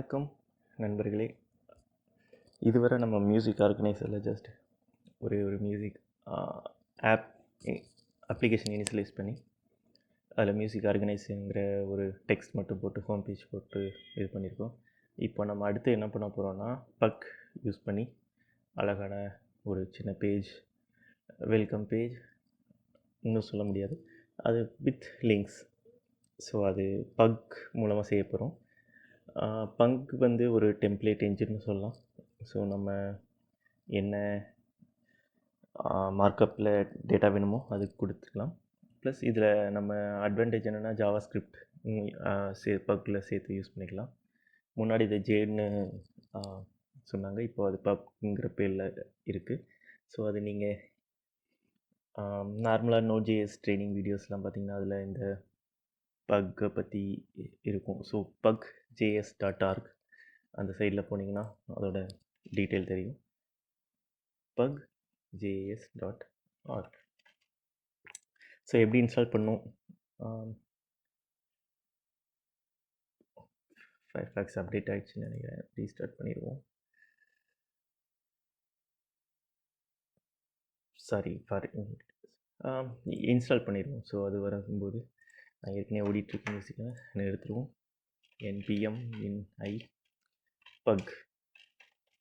வணக்கம் நண்பர்களே. இதுவரை நம்ம மியூசிக் ஆர்கனைசரில் ஜஸ்ட் ஒரு மியூசிக் ஆப் அப்ளிகேஷன் இனிஷியலைஸ் பண்ணி அதில் மியூசிக் ஆர்கனைஸுங்கிற ஒரு டெக்ஸ்ட் மட்டும் போட்டு ஹோம் பேஜ் போட்டு இது பண்ணியிருக்கோம். இப்போ நம்ம அடுத்து என்ன பண்ண போகிறோன்னா பக் யூஸ் பண்ணி அழகான ஒரு சின்ன பேஜ், வெல்கம் பேஜ் இன்னும் சொல்ல முடியாது, அது வித் லிங்க்ஸ். ஸோ அது பக் மூலமாக செய்ய போகிறோம். பங்க் வந்து ஒரு டெம்ப்ளேட் என்ஜின்னு சொல்லலாம். ஸோ நம்ம என்ன மார்க்கப்பில் டேட்டா வேணுமோ அதுக்கு கொடுத்துக்கலாம். ப்ளஸ் இதில் நம்ம அட்வான்டேஜ் என்னென்னா ஜாவா ஸ்கிரிப்ட் பக்கில் சேர்த்து யூஸ் பண்ணிக்கலாம். முன்னாடி இதை ஜேன்னு சொன்னாங்க, இப்போ அது பப்ங்கிற பேரில் இருக்குது. ஸோ அது நீங்கள் நார்மலாக நோட்.js ட்ரைனிங் வீடியோஸ்லாம் பார்த்தீங்கன்னா அதில் இந்த பக்கை பற்றி இருக்கும். ஸோ pug.js.org அந்த சைடில் போனீங்கன்னா அதோட டீட்டெயில் தெரியும். pug.js.org. ஸோ எப்படி இன்ஸ்டால் பண்ணணும்? ஃபயர்ஃபாக்ஸ் அப்டேட் ஆகிடுச்சுன்னு நினைக்கிறேன். ரீஸ்டார்ட் பண்ணிடுவோம். சாரி ஃபார் இன்ஸ்டால் பண்ணிடுவோம். ஸோ அது வரும்போது நான் ஏற்கனவே ஓடிட்டுருக்க மியூசிக்கை நிறுத்துருவோம். npm in pug.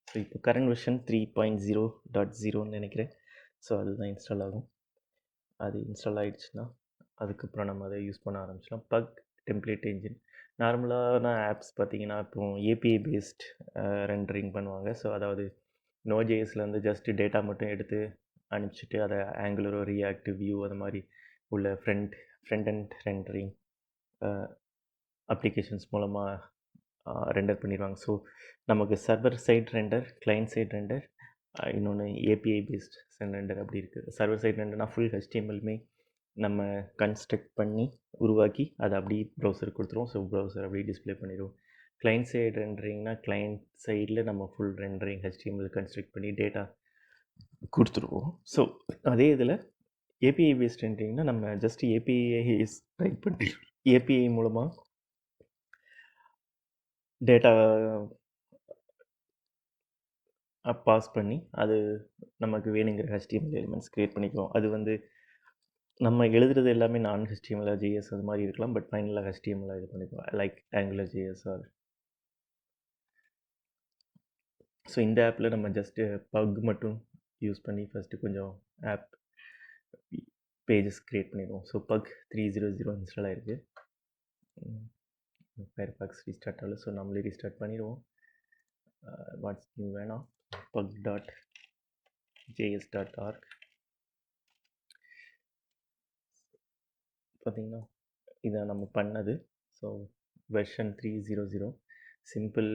ஸோ இப்போ கரண்ட் வெர்ஷன் 3.0.0ன்னு நினைக்கிறேன். ஸோ அதுதான் இன்ஸ்டால் ஆகும். அது இன்ஸ்டால் ஆகிடுச்சுன்னா அதுக்கப்புறம் நம்ம அதை யூஸ் பண்ண ஆரம்பிச்சிடலாம். பக் டெம்ப்ளேட் என்ஜின் நார்மலான ஆப்ஸ் பார்த்திங்கன்னா இப்போ ஏபிஐ பேஸ்ட் ரெண்டரிங் பண்ணுவாங்க. ஸோ அதாவது நோட்.jsலேருந்து ஜஸ்ட்டு டேட்டா மட்டும் எடுத்து அனுப்பிச்சிட்டு அதை ஆங்குலரோ ரியாக்டிவ் வியூ அது மாதிரி உள்ள ஃப்ரண்ட் அண்ட் ரெண்டரிங் அப்ளிகேஷன்ஸ் மூலமாக ரெண்டர் பண்ணிடுவாங்க. ஸோ நமக்கு server side render, client side render, இன்னொன்று ஏபிஐ பேஸ்ட் ரெண்டர் அப்படி இருக்குது. சர்வர் சைட் ரெண்டர்னா ஃபுல் HTML நம்ம கன்ஸ்ட்ரக்ட் பண்ணி உருவாக்கி அதை அப்படியே ப்ரௌசருக்கு கொடுத்துருவோம். ஸோ ப்ரௌசர் அப்படியே டிஸ்பிளே பண்ணிடுவோம். கிளைண்ட் சைடு ரெண்டரிங்னா கிளைண்ட் சைடில் நம்ம ஃபுல் ரெண்டரிங் HTML கன்ஸ்ட்ரக்ட் பண்ணி டேட்டா கொடுத்துருவோம். ஸோ அதே இதில் ஏபிஐ பேஸ்ட் ரெண்டரிங்னா நம்ம ஜஸ்ட் ஏபிஐ ரைட் பண்ணி ஏபிஐ மூலமாக டேட்டா பாஸ் பண்ணி அது நமக்கு வேணுங்கிற HTML எலிமெண்ட்ஸ் க்ரியேட் பண்ணிக்குவோம். அது வந்து நம்ம எழுதுறது எல்லாமே நான் HTML JS அது மாதிரி இருக்கலாம். பட் ஃபைனலாக HTML இது பண்ணிக்குவோம், like Angular JS are. So இந்த ஆப்பில் நம்ம ஜஸ்ட்டு பக் மட்டும் யூஸ் பண்ணி ஃபஸ்ட்டு கொஞ்சம் ஆப் பேஜஸ் க்ரியேட் பண்ணிடுவோம். ஸோ பக் 3.0.0 இன்ஸ்டால் ஆகிருக்கு. ஃபயர்ஃபாக்ஸ் ரீஸ்டார்ட் ஆகல. ஸோ நம்மளே ரீஸ்டார்ட் பண்ணிடுவோம். வாட்ஸ் நியூ வேணாம். pug.js.org பார்த்திங்கன்னா இதை நம்ம பண்ணது. So version 3.0.0 simple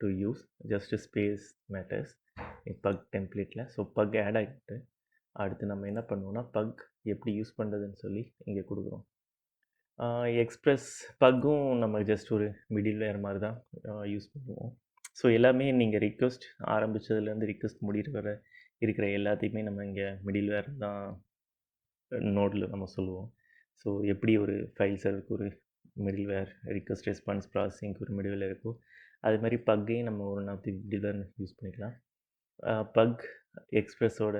to use, just space matters Pug டெம்ப்ளேட்டில். ஸோ பக் ஆட் ஆகிட்டு அடுத்து நம்ம என்ன பண்ணுவோம்னா பக் எப்படி யூஸ் பண்ணுறதுன்னு சொல்லி இங்கே கொடுக்குறோம். எக்ஸ்ப்ரெஸ் பக்கும் நம்ம ஜஸ்ட் ஒரு மிடில் வேர் மாதிரி தான் யூஸ் பண்ணுவோம். ஸோ எல்லாமே நீங்கள் ரிக்வெஸ்ட் ஆரம்பித்ததுலேருந்து ரிக்வெஸ்ட் முடிகிற இருக்கிற எல்லாத்தையுமே நம்ம இங்கே மிடில் வேர் தான் நோடில் நம்ம சொல்லுவோம். ஸோ எப்படி ஒரு ஃபைல் சர்வருக்கு ஒரு மிடில் வேர், ரிக்வெஸ்ட் ரெஸ்பான்ஸ் ப்ராசஸிங்க்கு ஒரு மிடில் வேர் இருக்கும், அது மாதிரி பக்கையும் நம்ம ஒரு நாத்தி மிடில் வேர் யூஸ் பண்ணிக்கலாம். பக் எக்ஸ்ப்ரெஸோட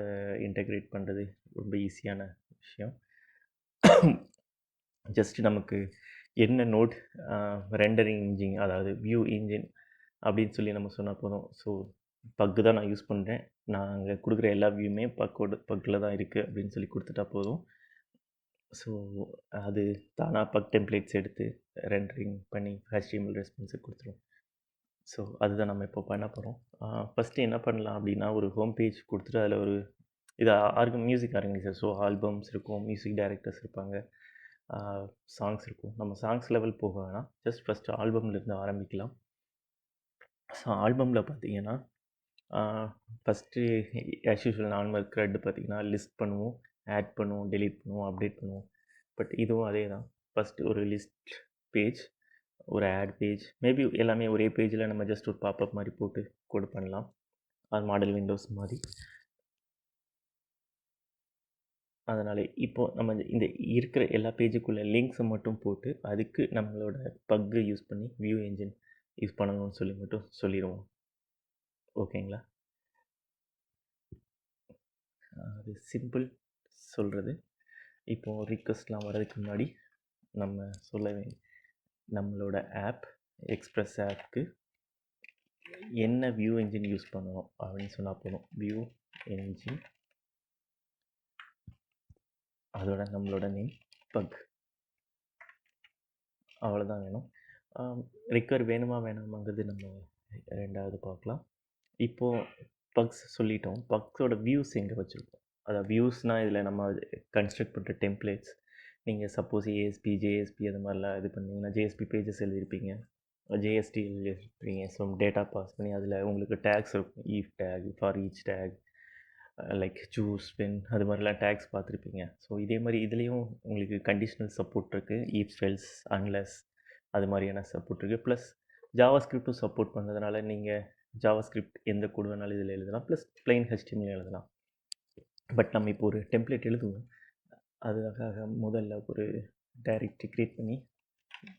இன்டெக்ரேட் பண்ணுறது ரொம்ப ஈஸியான விஷயம். ஜஸ்ட் நமக்கு என்ன நோட் ரெண்டரிங் இன்ஜின், அதாவது வியூ இன்ஜின் அப்படின்னு சொல்லி நம்ம சொன்னால் போதும். ஸோ பக்கு தான் நான் யூஸ் பண்ணுறேன், நான் அங்கே கொடுக்குற எல்லா வியூமே பக்கில் தான் இருக்குது அப்படின்னு சொல்லி கொடுத்துட்டா போதும். ஸோ அது தானாக பக் டெம்ப்ளேட்ஸ் எடுத்து ரெண்டரிங் பண்ணி HTML ரெஸ்பான்ஸை கொடுத்துரும். ஸோ அதுதான் நம்ம இப்போ பண்ண போகிறோம். ஃபஸ்ட்டு என்ன பண்ணலாம் அப்படின்னா ஒரு ஹோம் பேஜ் கொடுத்துட்டு அதில் ஒரு இது மியூசிக் ஆர்கனைசர். ஸோ ஆல்பம்ஸ் இருக்கும், மியூசிக் டைரக்டர்ஸ் இருப்பாங்க, சாங்ஸ் இருக்கும். நம்ம சாங்ஸ் லெவல் போக வேணாம், ஜஸ்ட் ஃபஸ்ட்டு ஆல்பம்லேருந்து ஆரம்பிக்கலாம். ஸோ ஆல்பமில் பார்த்தீங்கன்னா first as usual normal grid பார்த்திங்கன்னா லிஸ்ட் பண்ணுவோம், ஆட் பண்ணுவோம், டெலீட் பண்ணுவோம், அப்டேட் பண்ணுவோம். பட் இதுவும் அதே தான். ஃபஸ்ட்டு ஒரு லிஸ்ட் பேஜ், ஒரு ஆட் பேஜ், மேபி எல்லாமே ஒரே பேஜில் நம்ம ஜஸ்ட் ஒரு பாப்அப் மாதிரி போட்டு கோட் பண்ணலாம். அது மாடல் விண்டோஸ் மாதிரி. அதனால் இப்போது நம்ம இந்த இருக்கிற எல்லா பேஜுக்குள்ளே லிங்க்ஸை மட்டும் போட்டு அதுக்கு நம்மளோட பக்கை யூஸ் பண்ணி வியூ என்ஜின் யூஸ் பண்ணணும்னு சொல்லி மட்டும் சொல்லிடுவோம். ஓகேங்களா? அது சிம்பிள் சொல்கிறது. இப்போது ரிக்வெஸ்ட்லாம் வர்றதுக்கு முன்னாடி நம்ம சொல்ல நம்மளோட ஆப் எக்ஸ்பிரஸ் ஆப்க்கு என்ன வியூ என்ஜின் யூஸ் பண்ணணும் அப்படின்னு சொன்னால் போதும். வியூ என்ஜின், அதோட நம்மளோட நேம் பக், அவ்வளோதான் வேணும். ரிக்கவர் வேணுமா வேணாமாங்கிறது நம்ம ரெண்டாவது பார்க்கலாம். இப்போது பக்ஸ் சொல்லிட்டோம். பக்ஸோட வியூஸ் எங்கே வச்சுருக்கோம்? அதாவது வியூஸ்னால் இதில் நம்ம கன்ஸ்ட்ரக்ட் பண்ணுற டெம்ப்ளேட்ஸ். நீங்கள் சப்போஸ் ஏஎஸ்பி, ஜேஎஸ்பி அது மாதிரிலாம் இது பண்ணிங்கன்னா ஜேஎஸ்பி பேஜஸ் எழுதியிருப்பீங்க, ஜேஎஸ்டி எழுதியிருப்பீங்க. ஸோ டேட்டா பாஸ் பண்ணி அதில் உங்களுக்கு டேக்ஸ் இருக்கும். If tag, for each tag, like choose, when, அது மாதிரிலாம் டேக்ஸ் பார்த்துருப்பீங்க. ஸோ இதே மாதிரி இதுலேயும் உங்களுக்கு கண்டிஷ்னல் சப்போர்ட் இருக்குது. ஈஃப், எல்ஸ், அன்லெஸ் அது மாதிரியான சப்போர்ட் இருக்குது. ப்ளஸ் ஜாவா ஸ்கிரிப்டும் சப்போர்ட் பண்ணுறதுனால நீங்கள் ஜாவா ஸ்கிரிப்ட் எந்த கோடு வேணாலும் இதில் எழுதலாம். ப்ளஸ் பிளெயின் HTML எழுதலாம். பட் நம்ம இப்போ ஒரு டெம்ப்ளேட் எழுதுவோம். அதுக்காக முதல்ல ஒரு டைரக்டரி க்ரியேட் பண்ணி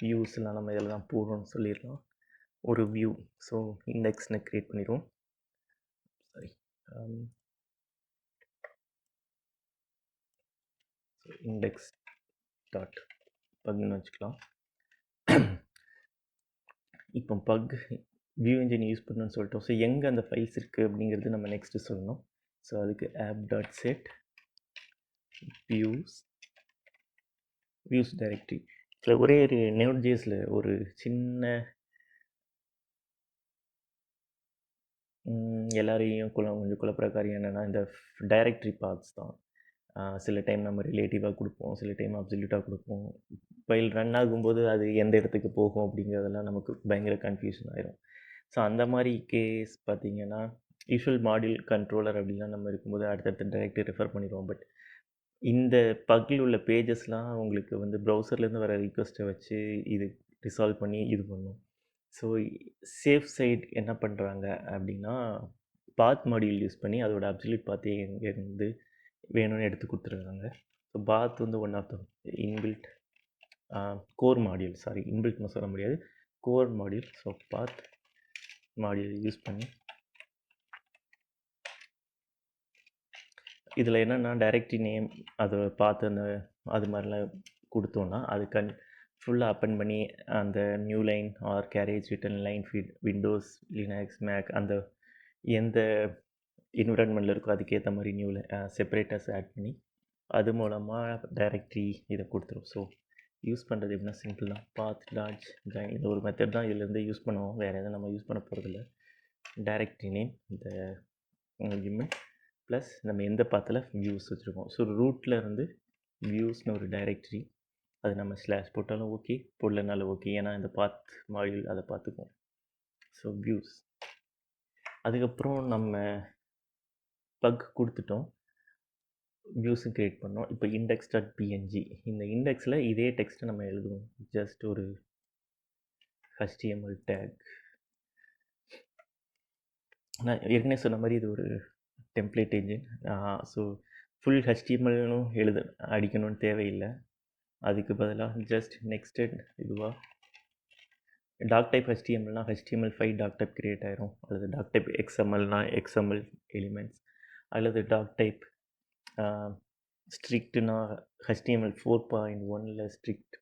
வியூஸ்லாம் நம்ம இதில் தான் போடுறோம்னு சொல்லிடலாம். ஒரு வியூ, ஸோ இண்டெக்ஸ்னு க்ரியேட் பண்ணிடுவோம். சாரி, இண்டெக்ஸ் டாட் பக்னு வச்சுக்கலாம். இப்போ பக் வியூ என்ஜின் யூஸ் பண்ணணும்னு சொல்லிட்டோம். ஸோ எங்கே அந்த ஃபைல்ஸ் இருக்குது அப்படிங்கிறது நம்ம நெக்ஸ்ட்டு சொல்லணும். ஸோ அதுக்கு app dot set views directory. இதில் ஒரே ஒரு Node.jsல ஒரு சின்ன எல்லாரையும் கொஞ்சம் குழப்புற காரியம் என்னென்னா, இந்த டைரக்டரி பாத்ஸ் தான். சில டைம் நம்ம ரிலேட்டிவாக கொடுப்போம், சில டைம் அப்சல்யூட்டாக கொடுப்போம். ஃபைல் ரன் ஆகும்போது அது எந்த இடத்துக்கு போகும் அப்படிங்கிறதெல்லாம் நமக்கு பயங்கர கன்ஃபியூஷன் ஆயிரும். ஸோ அந்த மாதிரி கேஸ் பார்த்தீங்கன்னா, யூஷுவல் மாடியூல் கண்ட்ரோலர் அப்படிலாம் நம்ம இருக்கும்போது அடுத்தடுத்த டைரக்டரி ரெஃபர் பண்ணிடுவோம். பட் இந்த பக்கில் உள்ள பேஜஸ்லாம் உங்களுக்கு வந்து ப்ரௌசர்லேருந்து வர ரிக்வெஸ்ட்டை வச்சு இது ரிசால்வ் பண்ணி இது பண்ணும். ஸோ சேஃப் சைட் என்ன பண்ணுறாங்க அப்படின்னா, பாத் மாடியூல் யூஸ் பண்ணி அதோட அப்சல்யூட் பாத்து எங்கேருந்து வேணும்னு எடுத்து கொடுத்துருக்காங்க. ஸோ பாத் வந்து one of the inbuilt core module, sorry இன்பில்ட்னு சொல்ல முடியாது, core module. So path module use பண்ணி இதில் என்னென்னா டைரக்டரி நேம் அதை பார்த்து அந்த அது மாதிரிலாம் கொடுத்தோன்னா அது ஃபுல்லாக அப்பன் பண்ணி அந்த new line or carriage return line feed Windows, Linux, Mac அந்த எந்த என்விரான்மெண்ட்டில் இருக்கோ அதுக்கேற்ற மாதிரி நியூ செப்பரேட்டர்ஸ் ஆட் பண்ணி அது மூலமாக டைரக்டரி இதை கொடுத்துரும். ஸோ யூஸ் பண்ணுறது எப்படின்னா சிம்பிள் தான். பாத் டாட் ஜாயின் இந்த ஒரு மெத்தட் தான் இதிலேருந்து யூஸ் பண்ணுவோம். வேறு எதுவும் நம்ம யூஸ் பண்ண போகிறதில்ல. டைரக்டரி நேம் இந்த இமேஜ் ப்ளஸ் நம்ம எந்த பாத்தில் வியூஸ் வச்சுருக்கோம். ஸோ ரூட்டில் இருந்து வியூஸ்னு ஒரு டைரக்டரி, அது நம்ம ஸ்லாஷ் போட்டாலும் ஓகே, போடலனாலும் ஓகே, ஏன்னா இந்த பாத் மாடியூல் அதை பார்த்துக்குவோம். ஸோ வியூஸ், அதுக்கப்புறம் நம்ம பக் கொடுத்துட்டோம், வியூஸும் க்ரியேட் பண்ணோம். இப்போ இண்டெக்ஸ் டாட் பிஎன்ஜி, இந்த இண்டெக்ஸில் இதே டெக்ஸ்ட்டை நம்ம எழுதுவோம். ஜஸ்ட் ஒரு HTML டேக். நான் ஏற்கனவே சொன்ன மாதிரி இது ஒரு டெம்ப்ளேட் என்ஜின். ஸோ ஃபுல் HTMLனும் அடிக்கணும்னு தேவையில்லை. அதுக்கு பதிலாக ஜஸ்ட் நெக்ஸ்டட் இதுவாக டாக் டைப் HTMLனா HTML5 டாக் டைப் க்ரியேட் ஆயிரும், அல்லது டாக் டைப் XMLனா XML எலிமெண்ட்ஸ், அல்லது டாக் டைப் ஸ்ட்ரிக்ட்னா HTML 4.1ல் ஸ்ட்ரிக்ட்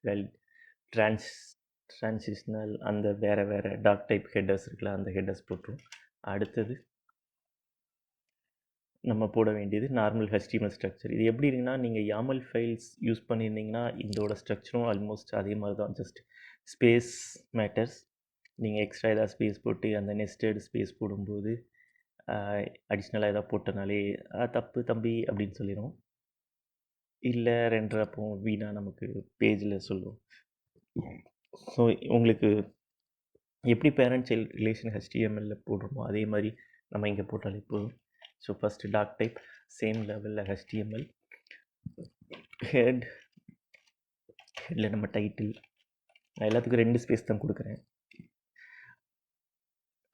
ட்ரான்சிஷனல் அந்த வேறு டாக் டைப் ஹெட்டர்ஸ் இருக்குல்ல, அந்த ஹெட்டர்ஸ் போட்டுரும். அடுத்தது நம்ம போட வேண்டியது நார்மல் HTML ஸ்ட்ரக்சர். இது எப்படி இருக்குன்னா, நீங்கள் YAML ஃபைல்ஸ் யூஸ் பண்ணியிருந்தீங்கன்னா இதோட ஸ்ட்ரக்சரும் ஆல்மோஸ்ட் அதே மாதிரி தான். Just space matters. நீங்கள் எக்ஸ்ட்ரா ஏதாவது ஸ்பேஸ் போட்டு அந்த நெஸ்டட் ஸ்பேஸ் போடும்போது அடிஷ்னலாக எதாவது போட்டனாலே தப்பு தம்பி அப்படின்னு சொல்லிடும். இல்லை ரெண்டரப்போ வீணாக நமக்கு பேஜில் சொல்லும். ஸோ உங்களுக்கு எப்படி பேரண்ட் சைல்ட் ரிலேஷன் HTMLல போடுறோமோ அதே மாதிரி நம்ம இங்கே போட்டாலே போதும். So first doc type same லெவலில் HTML, ஹெட்டில் நம்ம டைட்டில், நான் எல்லாத்துக்கும் 2 ஸ்பேஸ் தான் கொடுக்குறேன்.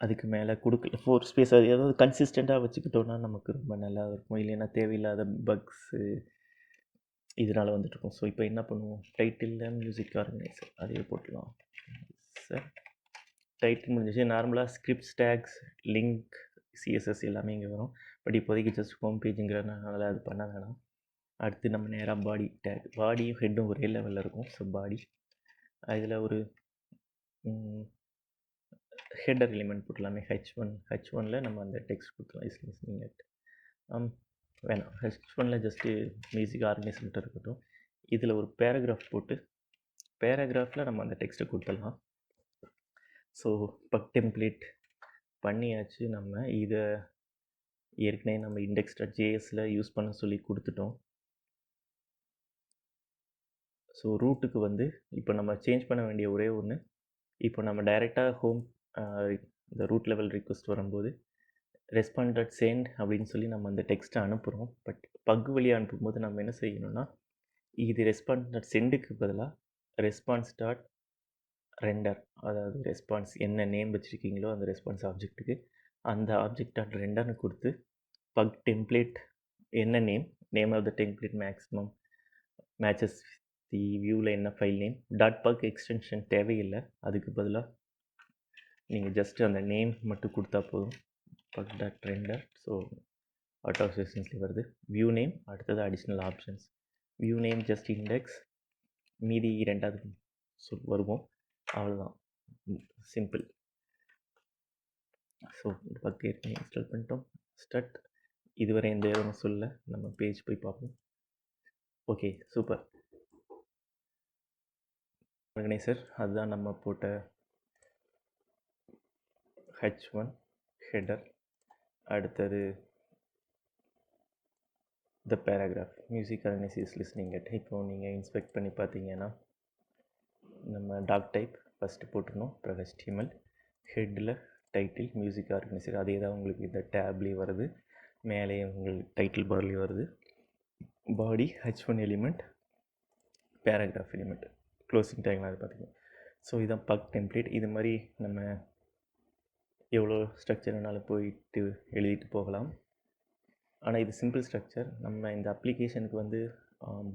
அதுக்கு மேலே கொடுக்கல 4 ஸ்பேஸ். அது ஏதாவது கன்சிஸ்டண்ட்டாக வச்சுக்கிட்டோன்னா நமக்கு ரொம்ப நல்லா இருக்கும். இல்லைன்னா தேவையில்லாத பக்ஸு இதனால் வந்துட்டுருக்கும். ஸோ இப்போ என்ன பண்ணுவோம், டைட்டிலில் மியூசிக் ஆர்கனைசர் அதையே போட்டலாம் சார். டைட்டில் முடிஞ்சிச்சு. நார்மலாக ஸ்கிரிப்ட்ஸ், டேக்ஸ், லிங்க், சிஎஸ்எஸ் எல்லாமே இங்கே வரும். பட் இப்போதைக்கு ஜஸ்ட் ஹோம் பேஜுங்கிறதுனால அது பண்ண வேணாம். அடுத்து நம்ம நேராக பாடி டேக். பாடியும் ஹெட்டும் ஒரே லெவலில் இருக்கும். ஸோ பாடி இதில் ஒரு ஹெட்டர் எலிமெண்ட் போட்டுலாமே. ஹெச் ஒனில் நம்ம அந்த டெக்ஸ்ட் கொடுத்துலாம். இஸ் லிஸ்னிங் அட் வேணாம். ஹெச்1ல் ஜஸ்ட்டு மியூசிக் ஆர்கனைஸ் மட்டும் இருக்கட்டும். இதில் ஒரு பேராகிராஃப் போட்டு பேராகிராஃபில் நம்ம அந்த டெக்ஸ்ட்டை கொடுத்துடலாம். ஸோ பக் டெம்ப்ளேட் பண்ணியாச்சு. நம்ம இதை ஏற்கனவே நம்ம index.jsல யூஸ் பண்ண சொல்லி கொடுத்துட்டோம். ஸோ ரூட்டுக்கு வந்து இப்போ நம்ம சேஞ்ச் பண்ண வேண்டிய ஒரே ஒன்று, இப்போ நம்ம டைரெக்டாக ஹோம் இந்த ரூட் லெவல் ரிக்வெஸ்ட் வரும்போது respond.send அப்படின்னு சொல்லி நம்ம அந்த டெக்ஸ்ட்டை அனுப்புகிறோம். பட் பக் வழியாக அனுப்பும்போது நம்ம என்ன செய்யணும்னா, இது respond.sendக்கு பதிலாக response.render, அதாவது ரெஸ்பான்ஸ் என்ன நேம் வச்சுருக்கீங்களோ அந்த ரெஸ்பான்ஸ் ஆப்ஜெக்ட்டுக்கு அந்த object.renderன்னு கொடுத்து பக் டெம்ப்ளேட் என்ன name of the template maximum matches the வியூவில் என்ன ஃபைல் நேம் .pug எக்ஸ்டென்ஷன் தேவையில்லை. அதுக்கு பதிலாக நீங்கள் ஜஸ்ட் அந்த நேம் மட்டும் கொடுத்தா போதும். pug.render. ஸோ அவுட் ஆஃப் செஷன்ஸ்லேயே வருது. வியூ நேம், அடுத்தது additional options. View name just index, மீதி ரெண்டாவது வருவோம். அவ்வளோதான், சிம்பிள். ஸோ பக் ஏற்கனவே இன்ஸ்டால் பண்ணிட்டோம். ஸ்டார்ட். இதுவரை எந்த எதுவும் சொல்ல, நம்ம பேஜ் போய் பார்ப்போம். Okay, super. ஆர்கனைசர் அதுதான் நம்ம போட்ட H1 ஹெடர். அடுத்தது த paragraph music organise listening at. இப்போ நீங்கள் இன்ஸ்பெக்ட் பண்ணி பார்த்தீங்கன்னா நம்ம டாக் டைப் ஃபஸ்ட்டு போட்டுருணும். அப்புறம் HTML, ஹெட்டில் டைட்டில் மியூசிக் ஆர்கனைசர். அதே தான் உங்களுக்கு இந்த டேப்லேயும் வருது, மேலே உங்களுக்கு டைட்டில் பார்லேயும் வருது. Body H1 element, paragraph element, closing டேக்லாம் அது பார்த்திங்கன்னா. ஸோ இதுதான் பக் டெம்ப்ளேட். இது மாதிரி நம்ம எவ்வளோ ஸ்ட்ரக்சர் வேணாலும் போயிட்டு எழுதிட்டு போகலாம். ஆனால் இது சிம்பிள் ஸ்ட்ரக்சர். நம்ம இந்த அப்ளிகேஷனுக்கு வந்து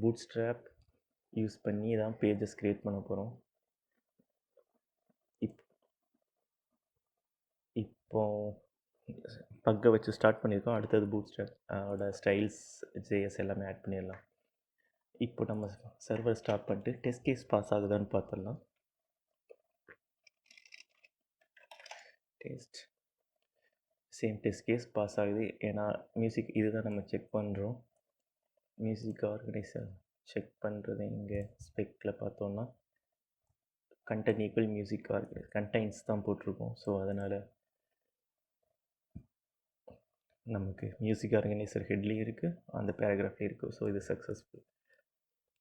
பூட்ஸ்ட்ராப் யூஸ் பண்ணி தான் பேஜஸ் க்ரியேட் பண்ண போகிறோம். இப்போ பக்கை வச்சு ஸ்டார்ட் பண்ணியிருக்கோம். அடுத்தது பூட்ஸ்ட்ராப் ஓட ஸ்டைல்ஸ், ஜேஎஸ் எல்லாமே ஆட் பண்ணிடலாம். இப்போ நம்ம சர்வர் ஸ்டார்ட் பண்ணிட்டு டெஸ்ட் கேஸ் பாஸ் ஆகுதான்னு பார்த்துடலாம். டெஸ்ட் கேஸ் பாஸ் ஆகுது. ஏன்னா மியூசிக் இதுதான் நம்ம செக் பண்ணுறோம். மியூசிக் ஆர்கனைசர் செக் பண்ணுறது இங்கே ஸ்பெக்கில் பார்த்தோன்னா கண்டென்ட் ஈக்குவல் மியூசிக் கண்டெய்ன்ஸ் தான் போட்டிருக்கோம். ஸோ அதனால் நமக்கு மியூசிக் ஆர்கனைசர் ஹெட்லேயும் இருக்குது, அந்த பேராகிராஃப்லேயும் இருக்குது. ஸோ இது சக்ஸஸ்ஃபுல்.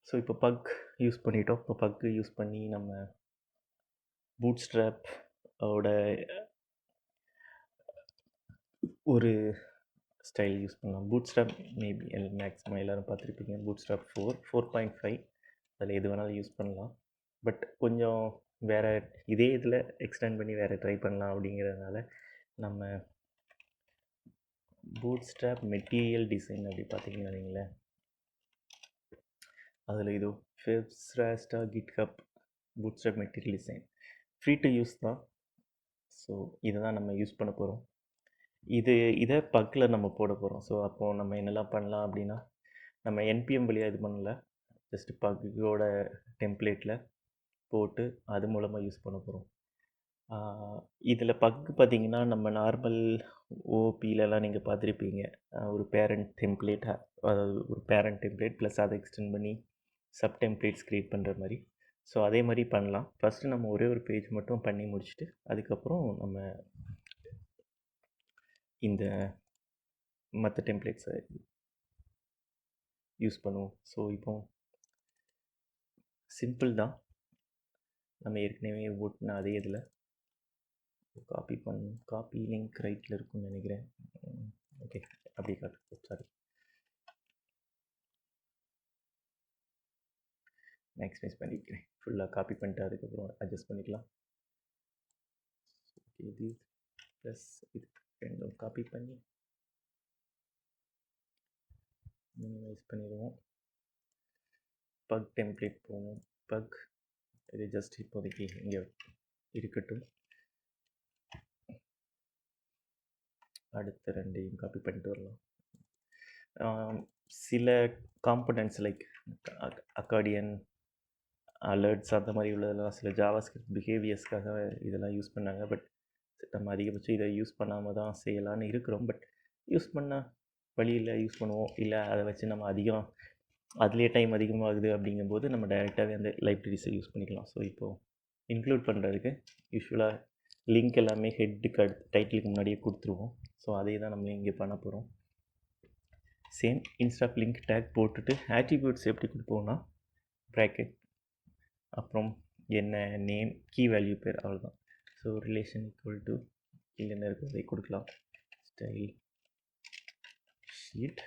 ஸோ இப்போ பக் யூஸ் பண்ணிட்டோம். இப்போ பக்கு யூஸ் பண்ணி நம்ம பூட்ஸ்ட்ராப் ஓட ஒரு ஸ்டைல் யூஸ் பண்ணலாம். பூட்ஸ்ட்ராப் மேபி மேக்ஸிமம் எல்லோரும் பார்த்துருப்பீங்க. பூட்ஸ்ட்ராப் 4.5 அதில் எது வேணாலும் யூஸ் பண்ணலாம். பட் கொஞ்சம் வேறு இதே இதில் எக்ஸ்டெண்ட் பண்ணி வேறு ட்ரை பண்ணலாம். அப்படிங்கிறதுனால நம்ம பூட்ஸ்ட்ராப் மெட்டீரியல் டிசைன் அப்படி பார்த்தீங்கன்னா வைங்களேன், அதில் இது ஃபெப்ஸ்ராஸ்டா GitHub Bootstrap material design free to use தான். ஸோ இதை தான் நம்ம யூஸ் பண்ண போகிறோம். இதை பக்கில் நம்ம போட போகிறோம். ஸோ அப்போது நம்ம என்னெல்லாம் பண்ணலாம் அப்படின்னா, நம்ம என்பிஎம் வழியாக இது பண்ணல, ஜஸ்ட்டு பக்கோட டெம்ப்ளேட்டில் போட்டு அது மூலமாக யூஸ் பண்ண போகிறோம். இதில் பக்கு பார்த்திங்கன்னா நம்ம நார்மல் ஓபிலலாம் நீங்கள் பார்த்துருப்பீங்க. ஒரு பேரண்ட் டெம்ப்ளேட், அதாவது ஒரு பேரண்ட் டெம்ப்ளேட் ப்ளஸ் அதை எக்ஸ்டெண்ட் பண்ணி சப் டெம்ப்ளேட்ஸ் க்ரியேட் பண்ணுற மாதிரி. ஸோ அதே மாதிரி பண்ணலாம். ஃபஸ்ட்டு நம்ம ஒரே ஒரு பேஜ் மட்டும் பண்ணி முடிச்சுட்டு அதுக்கப்புறம் நம்ம இந்த மற்ற டெம்ப்ளேட்ஸை யூஸ் பண்ணுவோம். ஸோ இப்போ சிம்பிள் தான். நம்ம ஏற்கனவே ஓட்டின அதே இதில் காப்பி லிங்க் ரைட்டில் இருக்குன்னு நினைக்கிறேன். ஓகே, அப்படி காட்டு. சாரி, மேக்ஸிமைஸ் பண்ணிக்கிறேன். ஃபுல்லாக காப்பி பண்ணிட்டு அதுக்கப்புறம் அட்ஜஸ்ட் பண்ணிக்கலாம். இது ப்ளஸ் இது ரெண்டும் காப்பி பண்ணி மினிமைஸ் பண்ணிடுவோம். பக் டெம்ப்ளேட் போவோம். பக் இது ஜஸ்ட் இப்போதைக்கு இங்கே இருக்கட்டும். அடுத்த 2யும் காப்பி பண்ணிட்டு வரலாம். சில காம்பனன்ட்ஸ் லைக் அக்கார்டியன், அலர்ட்ஸ் அந்த மாதிரி உள்ளதெல்லாம் சில ஜாவாஸ்கிரிப்ட் பிஹேவியர்ஸ்க்காக இதெல்லாம் யூஸ் பண்ணாங்க. பட் நம்ம அதிகபட்சம் இதை யூஸ் பண்ணாமல் தான் செய்யலான்னு இருக்கிறோம். பட் யூஸ் பண்ணால் வழியில் யூஸ் பண்ணுவோம். இல்லை அதை வச்சு நம்ம அதுலேயே டைம் அதிகமாகுது அப்படிங்கும்போது நம்ம டைரெக்டாகவே அந்த லைப்ரரிஸை யூஸ் பண்ணிக்கலாம். ஸோ இப்போது இன்க்ளூட் பண்ணுறதுக்கு யூஸ்வலாக லிங்க் எல்லாமே ஹெட்டுக்கு டைட்டிலுக்கு முன்னாடியே கொடுத்துருவோம். ஸோ அதே தான் நம்ம இங்கே பண்ண போகிறோம். சேம் இன்ஸ்டாப் லிங்க் டேக் போட்டுட்டு ஆட்ரிபியூட்ஸ் எப்படி கொடுப்போம்னா ப்ராக்கெட், அப்புறம் என்ன நேம், கீ வேல்யூ பேர், அவ்வளோதான். ஸோ ரிலேஷன் ஈக்குவல் டு இல்லைன்னு இருக்கிறதை கொடுக்கலாம். ஸ்டைல் ஷீட்,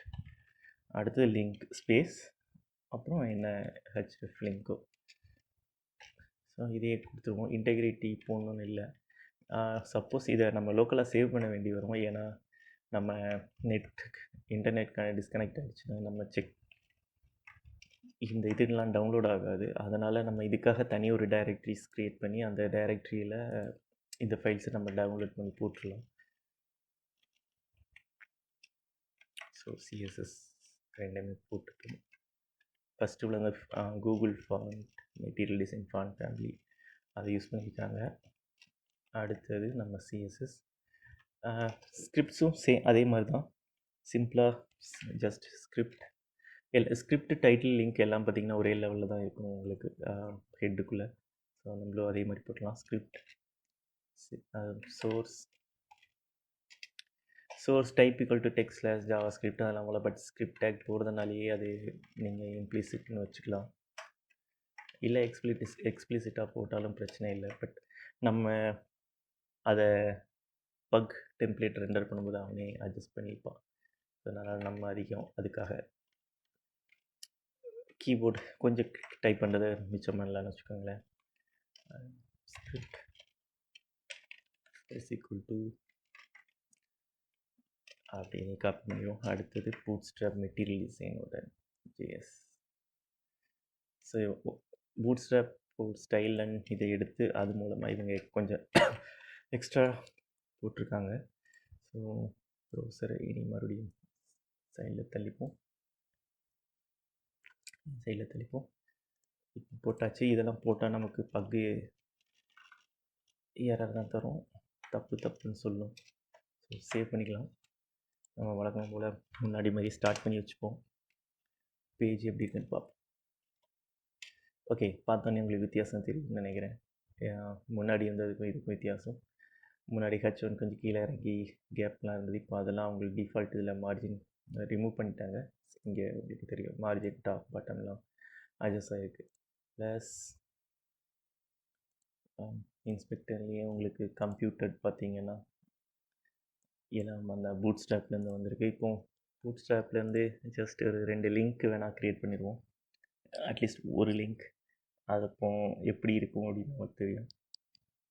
அடுத்தது லிங்க் ஸ்பேஸ், அப்புறம் என்ன ஹெச்எஃப் லிங்க்கோ. ஸோ இதையே கொடுத்துருவோம். இன்டெகிரிட்டி போடணும்னு இல்லை. சப்போஸ் இதை நம்ம லோக்கலாக சேவ் பண்ண வேண்டி வரும். ஏன்னா நம்ம இன்டர்நெட் டிஸ்கனெக்ட் ஆகிடுச்சுன்னா நம்ம இந்த இதெல்லாம் டவுன்லோட் ஆகாது. அதனால் நம்ம இதுக்காக தனி ஒரு டைரக்டரிஸ் க்ரியேட் பண்ணி அந்த டைரக்டரியில் இந்த ஃபைல்ஸை நம்ம டவுன்லோட் பண்ணி போட்டுடலாம். ஸோ சிஎஸ்எஸ் ரெண்டுமே போட்டுட்டு ஃபஸ்ட்டு உள்ள அந்த Google font, material design font family அதை யூஸ் பண்ணியிருக்காங்க. அடுத்தது நம்ம சிஎஸ்எஸ் ஸ்கிரிப்ட்ஸும் அதே மாதிரி தான். சிம்பிளாக ஜஸ்ட் ஸ்கிரிப்ட் டைட்டில் லிங்க் எல்லாம் பார்த்திங்கன்னா ஒரே லெவலில் தான் இருக்கும் உங்களுக்கு ஹெட்டுக்குள்ளே. ஸோ நம்மளும் அதே மாதிரி போட்டலாம். Script source type equal to text slash JavaScript அதெல்லாம் போல். பட் ஸ்கிரிப்ட் டேக் போகிறதுனாலேயே அது நீங்கள் இம்ப்ளிசிட்னு வச்சுக்கலாம். இல்லை எக்ஸ்பிளிசிட்டாக போட்டாலும் பிரச்சனை இல்லை. பட் நம்ம அதை பக் டெம்ப்ளேட் ரெண்டர் பண்ணும்போது அவனே அட்ஜஸ்ட் பண்ணியிருப்பான். அதனால் நம்ம அதுக்காக கீபோர்டு கொஞ்சம் டைப் பண்ணுறதை மிச்சம் பண்ணலான்னு வச்சுக்கோங்களேன். ஸ்கிரிப்ட் இஸ் ஈக்குவல் டு அப்படின்னு காப்பி பண்ணிடுவோம். அடுத்தது பூட்ஸ்ட்ராப் மெட்டீரியல் டிசைனோட JS. So Bootstrap style and இதை எடுத்து அது மூலமாக இவங்க கொஞ்சம் எக்ஸ்ட்ரா போட்டிருக்காங்க. ஸோ ப்ரௌசரை இனி மறுபடியும் சைடில் தள்ளிப்போம். இப்போ போட்டாச்சு. இதெல்லாம் போட்டால் நமக்கு பக்கு எரர் தான் தரும், தப்புன்னு சொல்லும். ஸோ சேவ் பண்ணிக்கலாம். நம்ம வழக்கம் போல் முன்னாடி மாதிரி ஸ்டார்ட் பண்ணி வச்சுப்போம். பேஜ் எப்படி இருக்குன்னு பார்ப்போம். ஓகே, பார்த்தோன்னே உங்களுக்கு வித்தியாசம் தெரியும்னு நினைக்கிறேன். முன்னாடி இருந்ததுக்கும் இதுக்கும் வித்தியாசம். முன்னாடி H1 கொஞ்சம் கீழே இறங்கி கேப்லாம் இருந்தது. இப்போ அதெல்லாம் உங்களுக்கு டிஃபால்ட் இதில் மார்ஜின் ரிமூவ் பண்ணிட்டாங்க. இங்கே உங்களுக்கு தெரியும் மார்ஜின் டாப் பாட்டம்லாம் அட்ஜஸ்ட் ஆகிருக்கு. ப்ளஸ் இன்ஸ்பெக்டர்லேயே உங்களுக்கு கம்ப்யூட்டர் பார்த்தீங்கன்னா எல்லாம் அந்த பூட் ஸ்ட்ராப்லேருந்து வந்திருக்கு. இப்போ பூட் ஸ்ட்ராப்லேருந்து ஜஸ்ட் ஒரு 2 லிங்க் வேணால் க்ரியேட் பண்ணிடுவோம். அட்லீஸ்ட் ஒரு லிங்க். அது அப்போ எப்படி இருக்கும் அப்படின்னு நமக்கு தெரியும்.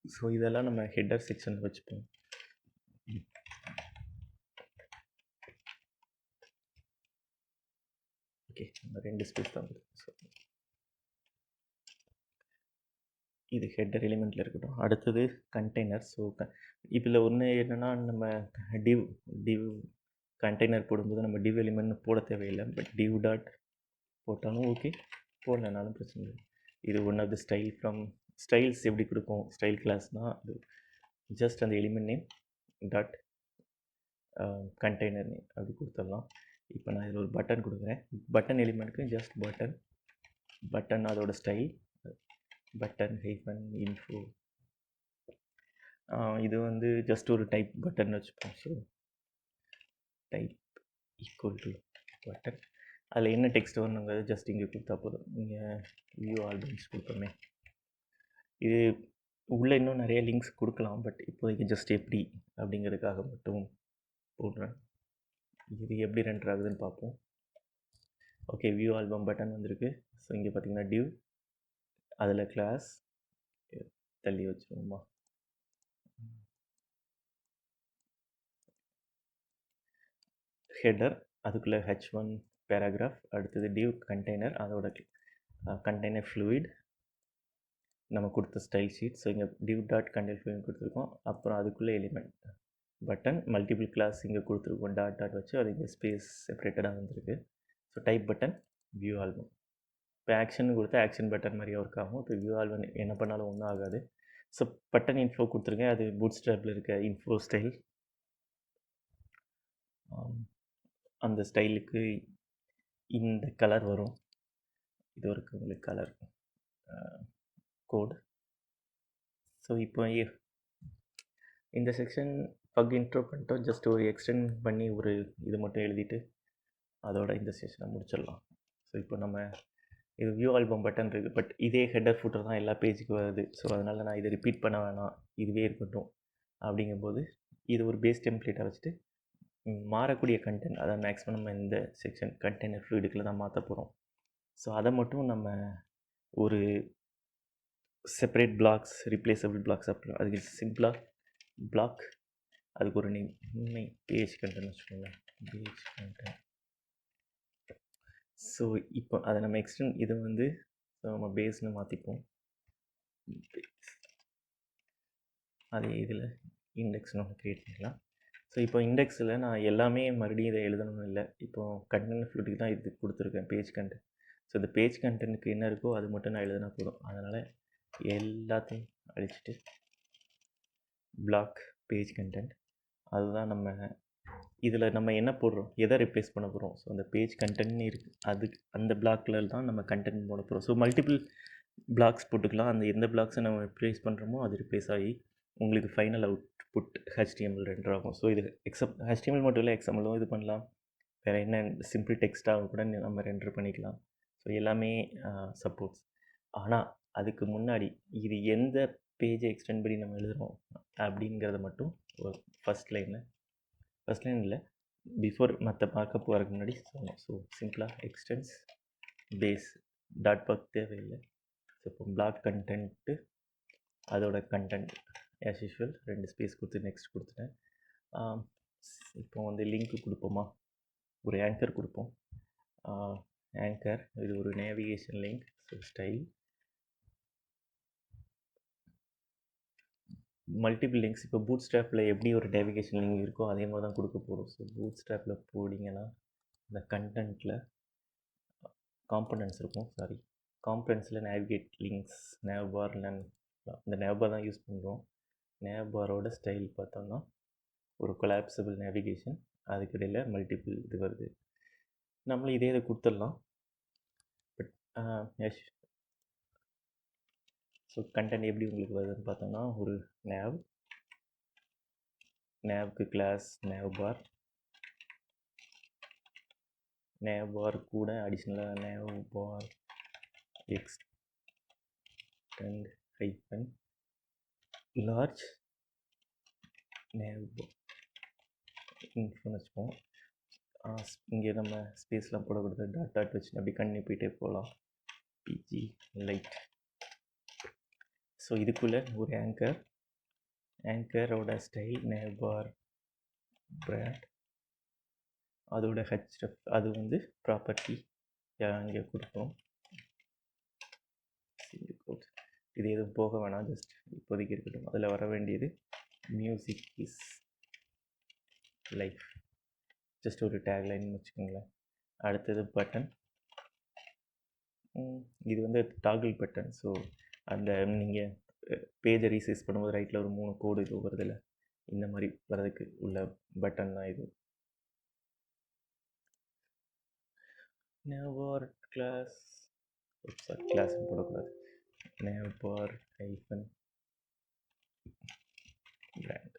ஸோ இதெல்லாம் நம்ம ஹெட்டர் செக்ஷன் வச்சுப்போம். ஓகே, நம்ம 2 ஸ்பேஸ் தான் வருது. ஸோ இது ஹெட்டர் எலிமெண்ட்டில் இருக்கட்டும். அடுத்தது கண்டெய்னர். ஸோ இதில் ஒன்று என்னென்னா, நம்ம டிவ் கண்டெய்னர் போடும்போது நம்ம டிவ் எலிமெண்ட்னு போட தேவையில்லை. பட் டிவ் டாட் போட்டாலும் ஓகே, போடலனாலும் பிரச்சனை இல்லை. இது ஒன் ஆஃப் த ஸ்டைல்ஸ் எப்படி கொடுப்போம். ஸ்டைல் கிளாஸ்னால் அது ஜஸ்ட் அந்த element name dot container name அப்படி கொடுத்துடலாம். இப்போ நான் இதில் ஒரு பட்டன் கொடுக்குறேன். பட்டன் எலிமெண்ட்டுக்கு ஜஸ்ட் பட்டன் அதோட ஸ்டைல் பட்டன் ஹைஃபன் இன்ஃபோ. இது வந்து ஜஸ்ட் ஒரு டைப் பட்டன் வச்சுப்போம். So type equal to button. அதில் என்ன டெக்ஸ்ட் வரணுங்கிறது ஜஸ்ட் இங்கே கொடுத்தா போதும். இங்கே வியூ ஆல்பம்ஸ் கொடுப்போமே. இது உள்ளே இன்னும் நிறைய லிங்க்ஸ் கொடுக்கலாம். பட் இப்போதைக்கு ஜஸ்ட் எப்படி அப்படிங்கிறதுக்காக மட்டும் போடுறேன். இது எப்படி ரெண்டர் ஆகுதுன்னு பார்ப்போம். ஓகே, வியூ ஆல்பம் பட்டன் வந்திருக்கு. ஸோ இங்கே பார்த்தீங்கன்னா டிவ், அதில் கிளாஸ் தள்ளி வச்சுருவோமா. ஹெட்டர், அதுக்குள்ளே H1 பேராகிராஃப், அடுத்தது டிவ் கண்டெய்னர், அதோட கண்டெய்னர் ஃப்ளூயிட், நம்ம கொடுத்த ஸ்டைல் ஷீட். ஸோ இங்கே டிவ் டாட் கண்டெய்னர் ஃப்ளூயிட் கொடுத்துருக்கோம். அப்புறம் அதுக்குள்ளே எலிமெண்ட் பட்டன் மல்டிபிள் கிளாஸ் இங்கே கொடுத்துருக்கோம், டாட் டாட் வச்சு அது இங்கே ஸ்பேஸ் செப்பரேட்டடாக வந்திருக்கு. So type button view album. இப்போ ஆக்ஷன் கொடுத்தா ஆக்ஷன் பட்டன் மாதிரியே ஒர்க் ஆகும். இப்போ வியூ ஆல்பம் என்ன பண்ணாலும் ஒன்றும் ஆகாது. ஸோ பட்டன் இன்ஃபோ கொடுத்துருக்கேன், அது பூட் ஸ்ட்ராப்பில் இருக்க இன்ஃபோ ஸ்டைல். அந்த ஸ்டைலுக்கு இந்த கலர் வரும். இது ஒரு உங்களுக்கு கலர் கோட். ஸோ இப்போ இந்த செக்ஷன் பக் இன்ட்ரோ பண்ணிட்டோம். ஜஸ்ட் ஒரு எக்ஸ்டெண்ட் பண்ணி ஒரு இது மட்டும் எழுதிட்டு அதோட இந்த செஷனை முடிச்சிடலாம். ஸோ இப்போ நம்ம இது வியூ ஆல்பம் பட்டன் இருக்குது, பட் இதே ஹெட்டர் ஃபுட்டர் தான் எல்லா பேஜுக்கும் வருது. ஸோ அதனால் நான் இதை ரிப்பீட் பண்ண வேணாம், இதுவே இருக்கட்டும். அப்படிங்கும்போது இது ஒரு பேஸ் டெம்ப்ளேட்டாக வச்சுட்டு மாறக்கூடிய கண்டென்ட், அதாவது மேக்ஸிமம் நம்ம இந்த செக்ஷன் கண்டெய்னர் ஃப்ளூயிடுக்கில் தான் மாற்ற போகிறோம். ஸோ அதை மட்டும் நம்ம ஒரு செப்பரேட் பிளாக்ஸ், ரீப்ளேசபிள் பிளாக்ஸ் அப்படி அதுக்கு சிம்பிளாக பிளாக், அதுக்கு ஒரு நேம் பேஜ் கண்டென்ட் வச்சுக்கோங்க, பேஜ் கண்டென்ட். ஸோ இப்போ அதை நம்ம எக்ஸ்டெண்ட் இது வந்து நம்ம பேஸ்னு மாற்றிப்போம். அதே இதில் இண்டெக்ஸ்னு ஒன்று க்ரியேட் பண்ணலாம். ஸோ இப்போ இண்டெக்ஸில் நான் எல்லாமே மறுபடியும் இதை எழுதணும்னு இல்லை. இப்போது கண்டென்ட் ஃப்ளூட்டுக்கு தான் இது கொடுத்துருக்கேன், பேஜ் கண்டென்ட். ஸோ இந்த பேஜ் கண்டென்ட்டுக்கு என்ன இருக்கோ அது மட்டும் நான் எழுதினா போதும். அதனால் எல்லாத்தையும் அழிச்சிட்டு பிளாக் பேஜ் கண்டென்ட், அதுதான் நம்ம இதில் நம்ம என்ன போடுறோம், எதை ரிப்ளேஸ் பண்ண போகிறோம். ஸோ அந்த பேஜ் கண்டென்ட்னு இருக்குது, அதுக்கு அந்த பிளாக்கில் தான் நம்ம கண்டென்ட் போட போகிறோம். ஸோ மல்டிபிள் பிளாக்ஸ் போட்டுக்கலாம். அந்த எந்த பிளாக்ஸை நம்ம ரிப்ளேஸ் பண்ணுறோமோ அது ரிப்ளேஸ் ஆகி உங்களுக்கு ஃபைனல் அவுட்புட் HTML ரெண்டர் ஆகும். ஸோ இது HTML மட்டும் இல்லை, XMLலும் இது பண்ணலாம். வேறு என்ன சிம்பிள் டெக்ஸ்ட்டாக கூட நம்ம ரெண்டர் பண்ணிக்கலாம். ஸோ எல்லாமே சப்போர்ட்ஸ். ஆனால் அதுக்கு முன்னாடி இது எந்த பேஜை எக்ஸ்டெண்ட் பண்ணி நம்ம எழுதுகிறோம் அப்படிங்கிறத மட்டும் ஃபஸ்ட் லைனில் இல்லை, பிஃபோர் மற்ற பார்க்க போகிறதுக்கு முன்னாடி சொல்லணும். ஸோ சிம்பிளாக எக்ஸ்டென்ஸ் பேஸ் டாட் பக் தேவையில்லை. ஸோ இப்போ பிளாக் கண்டென்ட்டு அதோட கண்டென்ட் ஆஸ் யூஷுவல் 2 ஸ்பேஸ் கொடுத்து நெக்ஸ்ட் கொடுத்துட்டேன். இப்போ வந்து லிங்க்கு கொடுப்போமா, ஒரு ஆங்கர் கொடுப்போம். ஆங்கர் இது ஒரு navigation link. So style multiple links. இப்போ பூட் ஸ்ட்ராப்பில் எப்படி ஒரு நேவிகேஷன் லிங்க் இருக்கோ அதே மாதிரி தான் கொடுக்க போகிறோம். ஸோ பூட் ஸ்ட்ராப்பில் போடிங்கன்னா இந்த கண்டென்ட்டில் காம்பனன்ட்ஸ் இருக்கும், காம்பனன்ட்ஸில் நேவிகேட் லிங்க்ஸ், நேவ் பார், இந்த நேவ் பார் தான் யூஸ் பண்ணுறோம். நேவ் பாரோட ஸ்டைல் பார்த்தோம்னா ஒரு கொலாப்சபிள் நேவிகேஷன், அதுக்கிடையில் மல்டிபிள் இது வருது. நம்மளும் இதே இதை கொடுத்துடலாம். பட் ஸோ கண்டென்ட் எப்படி உங்களுக்கு வருதுன்னு பார்த்தோம்னா ஒரு நேவுக்கு கிளாஸ் நேவ் பார் கூட அடிஷ்னலாக நேவ் பார் எக்ஸ்டெண்ட் ஹைஃபன் லார்ஜ் நேவ் பார் இன்ஃபோன்னு வச்சுப்போம். இங்கே நம்ம ஸ்பேஸ்லாம் போடக்கூடாது, டாட் டாட் வச்சு அப்படி கண்ணி போயிட்டே போகலாம். PG light. ஸோ இதுக்குள்ளே ஒரு ஆங்கரோட ஸ்டைல் நேவ் பார் பிராண்ட், அதோட href அது வந்து ப்ராப்பர்ட்டி இங்கே கொடுப்போம். இது எதுவும் போக வேணாம், ஜஸ்ட் இப்போதைக்கு இருக்கட்டும். அதில் வர வேண்டியது மியூசிக் இஸ் லைஃப், ஜஸ்ட் ஒரு டேக்லைன் வச்சுக்கோங்களேன். அடுத்தது பட்டன், இது வந்து டாகிள் பட்டன். ஸோ அந்த நீங்கள் பேஜை ரீசைஸ் பண்ணும்போது ரைட்டில் ஒரு 3 கோடு இது வருதில்ல, இந்த மாதிரி வர்றதுக்கு உள்ள பட்டன் தான் இது. நேவ்பார் கிளாஸ் போடக்கூடாது, navbar hyphen brand,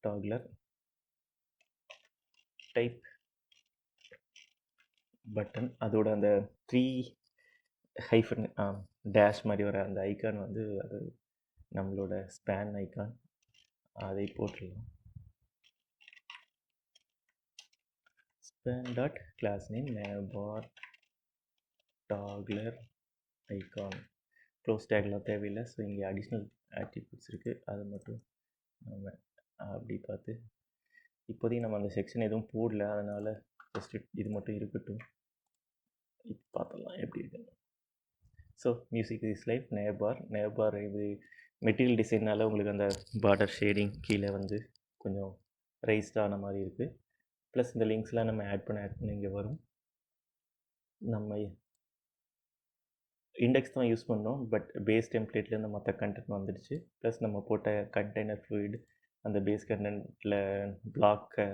டாக்லர் type button, அதோட அந்த 3 ஹைஃபன் டேஷ் மாதிரி வர அந்த ஐக்கான் வந்து அது நம்மளோட ஸ்பேன் ஐக்கான், அதை போட்டுடலாம். Span dot class name navbar toggler icon. Close டேக்லாம் தேவையில்லை. ஸோ இங்கே அடிஷ்னல் ஆட்ரிபியூட்ஸ் இருக்குது, அதை மட்டும் நம்ம அப்படி பார்த்து இப்போதைக்கு நம்ம அந்த செக்ஷன் எதுவும் போடல, அதனால் ஜஸ்ட் இது மட்டும் இருக்கட்டும். இப்போ பார்த்துடலாம் எப்படி இருக்குன்னு. So music is life navbar இது மெட்டீரியல் டிசைனால் உங்களுக்கு அந்த பார்டர் ஷேடிங் கீழே வந்து கொஞ்சம் ரைஸ்டான மாதிரி இருக்குது. ப்ளஸ் இந்த லிங்க்ஸ்லாம் நம்ம ஆட் பண்ண இங்கே வரும். நம்ம இண்டெக்ஸ் தான் யூஸ் பண்ணோம். பட் பேஸ் டெம்ப்ளேட்லேருந்து மற்ற கண்டென்ட் வந்துடுச்சு. ப்ளஸ் நம்ம போட்ட கண்டெய்னர் ஃப்ளூயிட் அந்த பேஸ் கண்டென்ட்டில் பிளாக்கை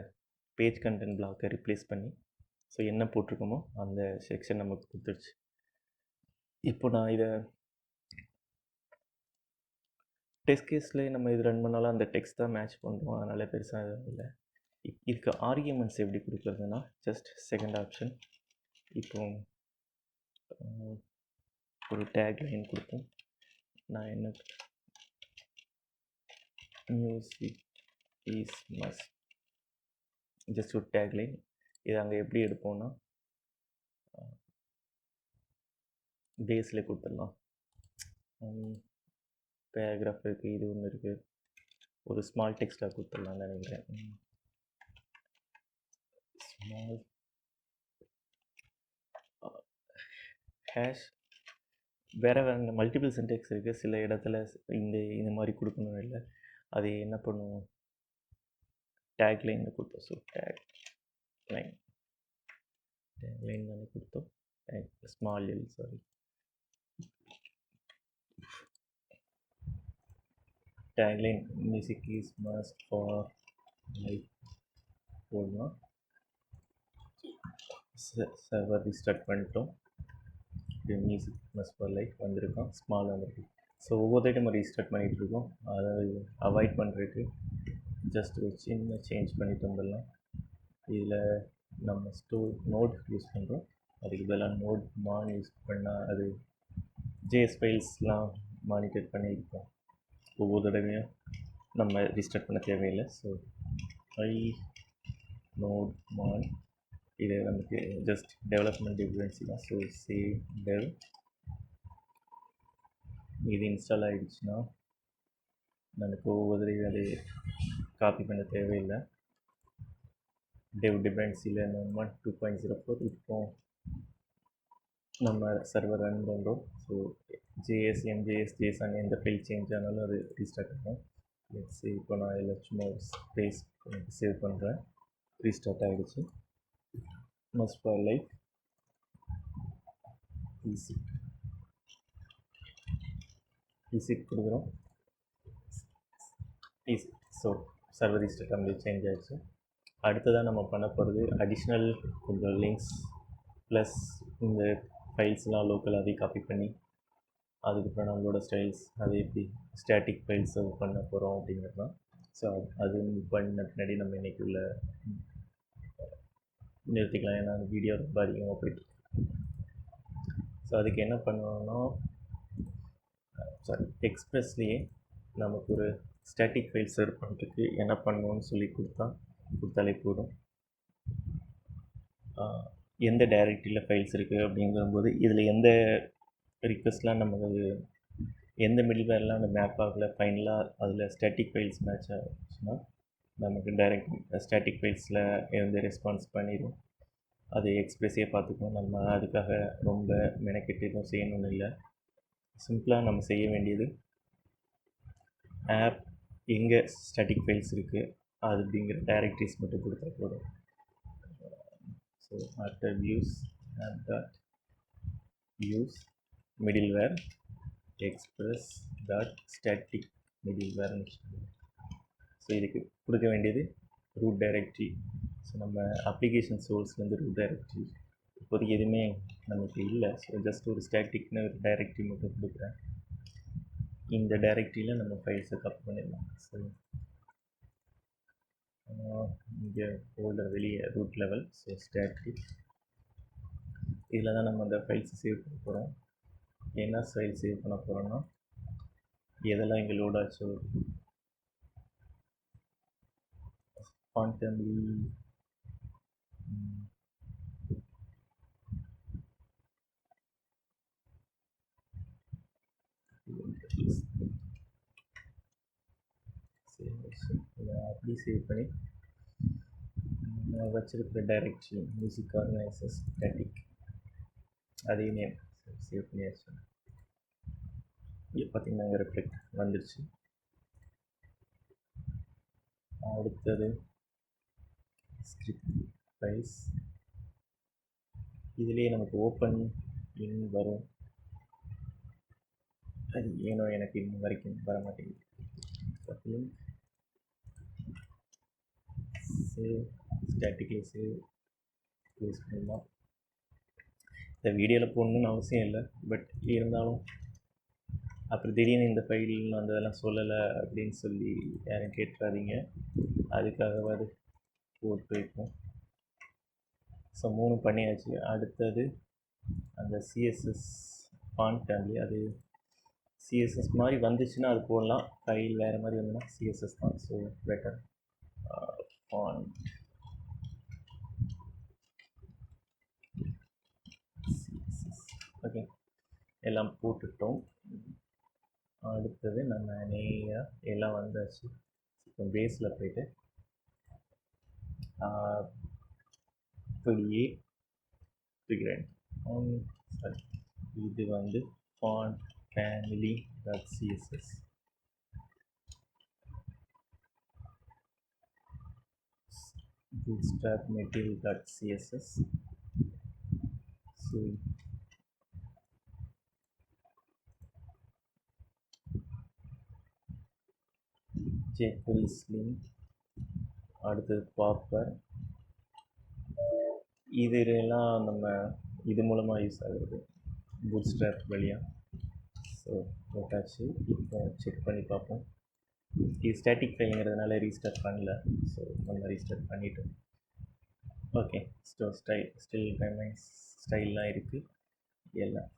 பேஜ் கண்டென்ட் பிளாக்கை ரிப்ளேஸ் பண்ணி ஸோ என்ன போட்டிருக்கோமோ அந்த செக்ஷன் நமக்கு கொடுத்துருச்சு. இப்போ நான் இதை டெஸ்ட் கேஸில் நம்ம இது ரன் பண்ணாலும் அந்த டெக்ஸ்ட் தான் மேட்ச் பண்ணுறோம். அதனால் பெருசாக எதுவும் இல்லை. இதுக்கு ஆர்கியூமெண்ட்ஸ் எப்படி கொடுக்குறதுன்னா ஜஸ்ட் செகண்ட் ஆப்ஷன். இப்போ ஒரு டேக் லைன் கொடுப்போம். நான் என்ன மியூசிக் இஸ் மஸ்ட் ஜஸ்ட் ஒரு டேக் லைன். இதை அங்கே எப்படி எடுப்போம்னா பேஸில் கொடுத்துடலாம். பேராகிராஃப் இருக்குது, இது ஒன்று இருக்குது, ஒரு ஸ்மால் டெக்ஸ்ட்டாக கொடுத்துடலாம்னு நினைக்கிறேன். ஸ்மால் ஹேஷ் வேறு மல்டிபிள் சின்டெக்ஸ் இருக்குது. சில இடத்துல இந்த மாதிரி கொடுக்கணும் இல்லை, அது என்ன பண்ணுவோம், டேக் லைனில் கொடுத்தோம். ஸோ டேக் லைன் தானே கொடுத்தோம். Small L sorry tagline music is must for life போடலாம். சர்வர் ரீஸ்டார்ட் பண்ணிட்டோம். மியூசிக் மஸ்ட் ஃபார் லைஃப் வந்திருக்கோம், ஸ்மால் வந்திருக்கு. ஸோ ஒவ்வொரு டைம் ரீஸ்டார்ட் பண்ணிகிட்ருக்கோம். அதை அவாய்ட் பண்ணுறதுக்கு ஜஸ்ட் ஒரு சின்ன சேஞ்ச் பண்ணிட்டு வந்துடலாம். இதில் நம்ம நோட் யூஸ் பண்ணுறோம். அதுக்கு பதிலாக நோட் மான் யூஸ் பண்ணால் அது ஜேஎஸ் ஃபைல்ஸ்லாம் மானிட்டர் பண்ணியிருக்கோம். ஒவ்வொரு தடவையும் நம்ம ரீஸ்டார்ட் பண்ண தேவையில்லை. ஸோ நோட் மான் இது நமக்கு ஜஸ்ட் டெவலப்மெண்ட் டிஃபரன்சி தான். ஸோ டெவ் இது இன்ஸ்டால் ஆகிடுச்சுன்னா நமக்கு ஒவ்வொரு தடவையும் அது காப்பி பண்ண தேவையில்லை. டெவ் டிபெண்டன்சியில் நம்ம 2.04 இப்போ நம்ம சர்வர் ரன் பண்ணுறோம். ஸோ ஜேஎஸ் எம்ஜேஎஸ் ஜேஎஸ்ஆன் எந்த ஃபைல் சேஞ்ச் ஆனாலும் அது ரீஸ்டார்ட் ஆகும். இப்போ நான் இதில் சும்மா ஸ்பேஸ் சேவ் பண்ணுறேன். ரீஸ்டார்ட் ஆகிடுச்சு. மஸ்ட் ஃபார் லைஃப் ஈஸி கொடுக்குறோம். Easy. So server restart complete change ஆகிடுச்சு. அடுத்ததாக நம்ம பண்ண போகிறது அடிஷ்னல் கொஞ்சம் லிங்க்ஸ் ப்ளஸ் இந்த ஃபைல்ஸ்லாம் லோக்கலாகவே காப்பி பண்ணி அதுக்கப்புறம் நம்மளோட ஸ்டைல்ஸ் அது எப்படி ஸ்டாட்டிக் ஃபைல்ஸை பண்ண போகிறோம் அப்படிங்கிறது தான். ஸோ அது பண்ண பின்னாடி நம்ம இன்றைக்கி உள்ள நிறுத்திக்கலாம். ஏன்னா அந்த வீடியோ ரொம்ப அதிகமாக போயிட்டு. ஸோ அதுக்கு என்ன பண்ணுவோம்னா எக்ஸ்ப்ரெஸ்லேயே நமக்கு ஒரு ஸ்டாட்டிக் ஃபைல் சர்வ் பண்ணுறதுக்கு என்ன பண்ணணும்னு சொல்லி கொடுத்தாலே போதும். எந்த டைரக்டரியில் ஃபைல்ஸ் இருக்குது அப்படிங்கும்போது இதில் எந்த ரிக்வெஸ்ட்லாம் நமக்கு எந்த மிடில்வேர்லாம் அந்த மேப் ஆகலை, ஃபைனலாக அதில் ஸ்டாட்டிக் ஃபைல்ஸ் மேட்ச் ஆச்சுன்னா நமக்கு டைரக்ட் ஸ்டாட்டிக் ஃபைல்ஸில் இருந்து ரெஸ்பான்ஸ் பண்ணிடும். அது எக்ஸ்ப்ரெஸ்ஸே பார்த்துக்கணும். நம்ம அதுக்காக ரொம்ப மெனக்கெட்டு எதுவும் செய்யணும்னு இல்லை. சிம்பிளாக நம்ம செய்ய வேண்டியது ஆப் எங்கே ஸ்டாட்டிக் ஃபைல்ஸ் இருக்குது அது அப்படிங்கிற டைரக்டரிஸ் மட்டும் கொடுத்தா போதும். So after views app dot use middleware express dot static மிடில்வேர்னு சொல்லுவோம். ஸோ இதுக்கு கொடுக்க வேண்டியது ரூட் டைரக்டரி. ஸோ நம்ம அப்ளிகேஷன் சோர்ஸ்லேருந்து ரூட் டைரக்டரி இப்போதைக்கு எதுவுமே நமக்கு இல்லை. ஸோ ஜஸ்ட் ஒரு ஸ்டாட்டிக்னு ஒரு டைரக்டரி மட்டும் கொடுக்குறேன். இந்த டைரக்டரியில் நம்ம ஃபைல்ஸை காப்பி பண்ணிடலாம். ஸோ இங்கே ஃபோல்டர் வெளியே ரூட் லெவல். ஸோ ஸ்டாட்டிக் இதில் தான் நம்ம அந்த ஃபைல்ஸை சேவ் பண்ண போகிறோம். என்ன ஃபைல் சேவ் பண்ண போகிறோன்னா எதெல்லாம் இங்கே லோட் ஆச்சோ குவாண்டம்லி அப்படி சேவ் பண்ணி வச்சிருக்கிற டைரக்டரி மியூசிக் ஆர்கனைசர்ஸ் ஸ்டாட்டிக் அதே நேம் சேவ் பண்ணியாச்சு. இங்கே பார்த்தீங்கன்னா அங்கே ரெஃப்ளெக்ட் வந்துடுச்சு. அடுத்தது ஸ்கிரிப்ட் ஃபைல்ஸ். இதுலேயே நமக்கு ஓப்பன் இன் வரும். அது ஏனோ எனக்கு இன்னும் வரைக்கும் வர மாட்டேங்குது. சேவ் ஸ்டாட்டிக்லி சேவ் யூஸ் பண்ணலாம். இந்த வீடியோவில் போடணுன்னு அவசியம் இல்லை, பட் இருந்தாலும் அப்புறம் திடீர்னு இந்த ஃபைல் அந்த இதெல்லாம் சொல்லலை அப்படின்னு சொல்லி யாரும் கேட்டுறாதீங்க. அதுக்காகவாது போட்டு வைப்போம். ஸோ 3 பண்ணியாச்சு. அடுத்தது அந்த சிஎஸ்எஸ் ஃபாண்ட் ஃபேமிலி. அது சிஎஸ்எஸ் மாதிரி வந்துச்சுன்னா அது போடலாம். ஃபைல் வேறு மாதிரி வந்துன்னா சிஎஸ்எஸ் தான். So better font CSS. Okay, எல்லாம் போட்டுட்டோம். அடுத்தது நம்ம நேராக எல்லாம் வந்தாச்சு. இப்போ பேஸில் போய்ட்டு அப்படியே தூக்கிறேன். சாரி, இது வந்து font family dot CSS. bootstrap material.css. So jQuery Slim. அடுத்தது பாப்பர். இதெல்லாம் நம்ம இது மூலமாக யூஸ் ஆகுது bootstrap வழியாக. ஸோ போட்டாச்சு. இப்போ செக் பண்ணி பார்ப்போம். இது ஸ்டாட்டிக் ஃபைலுங்கிறதுனால ரீஸ்டார்ட் பண்ணல. ஸோ நம்ம ரீஸ்டார்ட் பண்ணிவிட்டோம். ஓகே, ஸ்டில் டைம்லைன்ஸ் ஸ்டைல்லாம் இருக்குது. எல்லாம்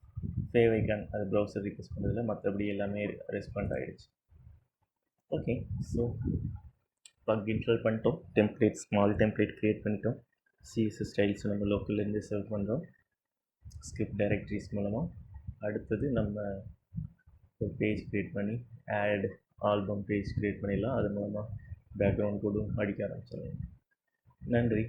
ஃபேவ் ஐக்கான் அது ப்ரௌசர் ரிக்வெஸ்ட் பண்ணுறதுல, மற்றபடி எல்லாமே ரெஸ்பாண்ட் ஆகிடுச்சு. ஓகே, ஸோ பக் இன்ஸ்டால் பண்ணிட்டோம். டெம்ப்ளேட், ஸ்மால் டெம்ப்ளேட் க்ரியேட் பண்ணிட்டோம். சிஎஸ்எஸ் ஸ்டைல்ஸ் நம்ம லோக்கல்லேருந்து சர்வ் பண்ணுறோம் ஸ்கிரிப்ட் டைரக்டரிஸ் மூலமாக. அடுத்தது நம்ம ஒரு பேஜ் க்ரியேட் பண்ணி ஆட் ஆல்பம் பேஜ் க்ரியேட் பண்ணிடலாம். அது மூலமாக பேக்ரவுண்ட் கூட அடிக்க ஆரம்பிச்சிடலாம். நன்றி.